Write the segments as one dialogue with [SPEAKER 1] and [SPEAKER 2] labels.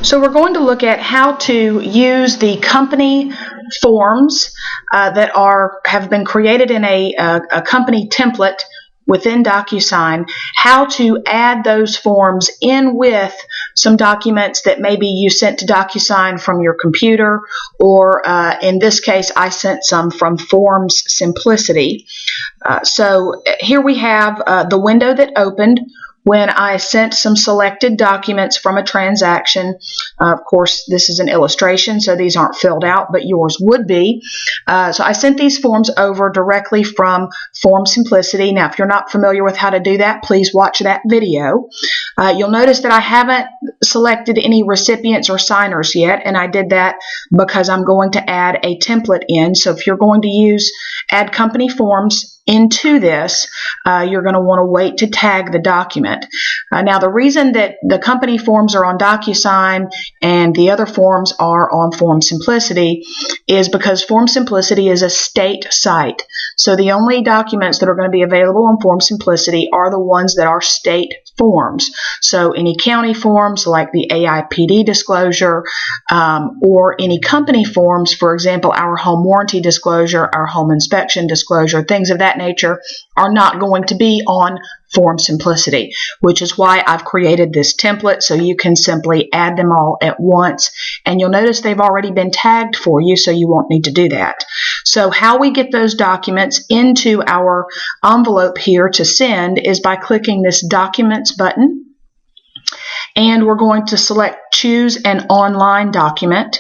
[SPEAKER 1] So we're going to look at how to use the company forms that have been created in a company template within DocuSign, how to add those forms in with some documents that maybe you sent to DocuSign from your computer, or in this case I sent some from Forms Simplicity. So here we have the window that opened when I sent some selected documents from a transaction. Of course, this is an illustration, so these aren't filled out, but yours would be. So I sent these forms over directly from Form Simplicity. Now, if you're not familiar with how to do that, please watch that video. You'll notice that I haven't selected any recipients or signers yet, and I did that because I'm going to add a template in. So if you're going to add company forms into this, you're going to want to wait to tag the document. Now, the reason that the company forms are on DocuSign and the other forms are on Form Simplicity is because Form Simplicity is a state site. So the only documents that are going to be available on Form Simplicity are the ones that are state forms. So any county forms like the AIPD disclosure, or any company forms, for example, our home warranty disclosure, our home inspection disclosure, things of that nature, are not going to be on Form Simplicity, which is why I've created this template so you can simply add them all at once. And you'll notice they've already been tagged for you, so you won't need to do that. So how we get those documents into our envelope here to send is by clicking this Documents button, and we're going to select Choose an Online Document,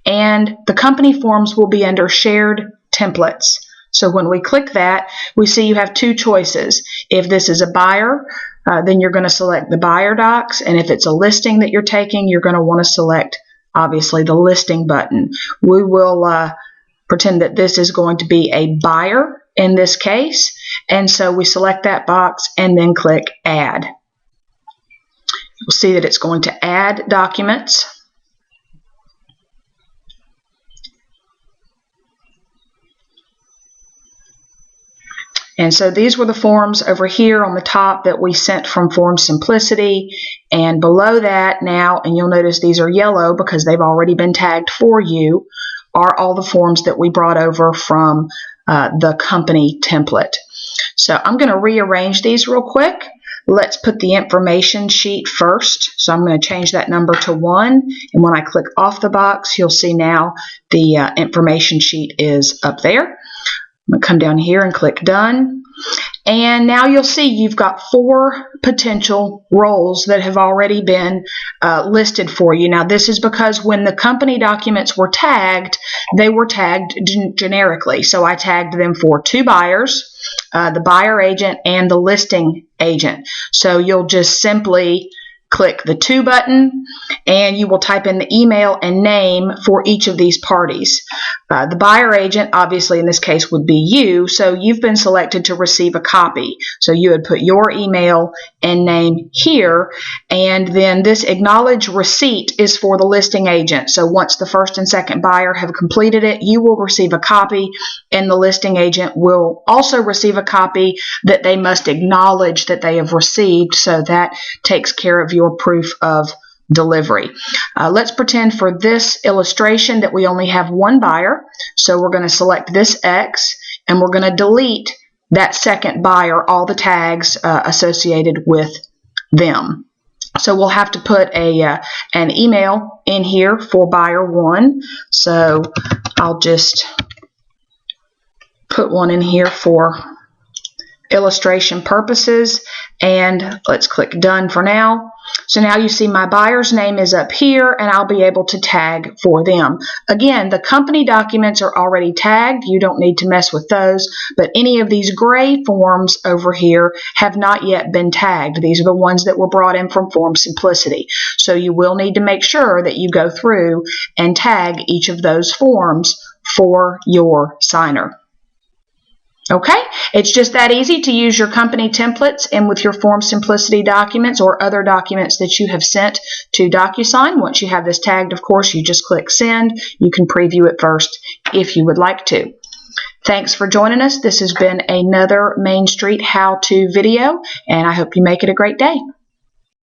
[SPEAKER 1] and the company forms will be under Shared Templates. So when we click that, we see you have two choices. If this is a buyer, then you're going to select the buyer docs, and if it's a listing that you're taking, you're going to want to select, obviously, the listing button. We will pretend that this is going to be a buyer in this case, and so we select that box and then click Add. You'll see that it's going to add documents. And so these were the forms over here on the top that we sent from Form Simplicity, and below that now, and you'll notice these are yellow because they've already been tagged for you, are all the forms that we brought over from the company template. So I'm going to rearrange these real quick. Let's put the information sheet first. So I'm going to change that number to 1, and when I click off the box, you'll see now the information sheet is up there. I'm going to come down here and click Done. And now you'll see you've got 4 potential roles that have already been listed for you. Now, this is because when the company documents were tagged, they were tagged generically. So I tagged them for 2 buyers, the buyer agent and the listing agent. So you'll just simply click the To button, and you will type in the email and name for each of these parties. The buyer agent, obviously in this case, would be you, so you've been selected to receive a copy. So you would put your email and name here, and then this acknowledge receipt is for the listing agent. So once the first and second buyer have completed it, you will receive a copy, and the listing agent will also receive a copy that they must acknowledge that they have received, so that takes care of your proof of delivery. Let's pretend for this illustration that we only have 1 buyer. So we're going to select this X, and we're going to delete that second buyer, all the tags associated with them. So we'll have to put an email in here for buyer 1. So I'll just put one in here for illustration purposes, and let's click Done for now. So now you see my buyer's name is up here, and I'll be able to tag for them. Again, the company documents are already tagged. You don't need to mess with those, but any of these gray forms over here have not yet been tagged. These are the ones that were brought in from Form Simplicity. So you will need to make sure that you go through and tag each of those forms for your signer. Okay, it's just that easy to use your company templates and with your Form Simplicity documents or other documents that you have sent to DocuSign. Once you have this tagged, of course, you just click Send. You can preview it first if you would like to. Thanks for joining us. This has been another Main Street how-to video, and I hope you make it a great day.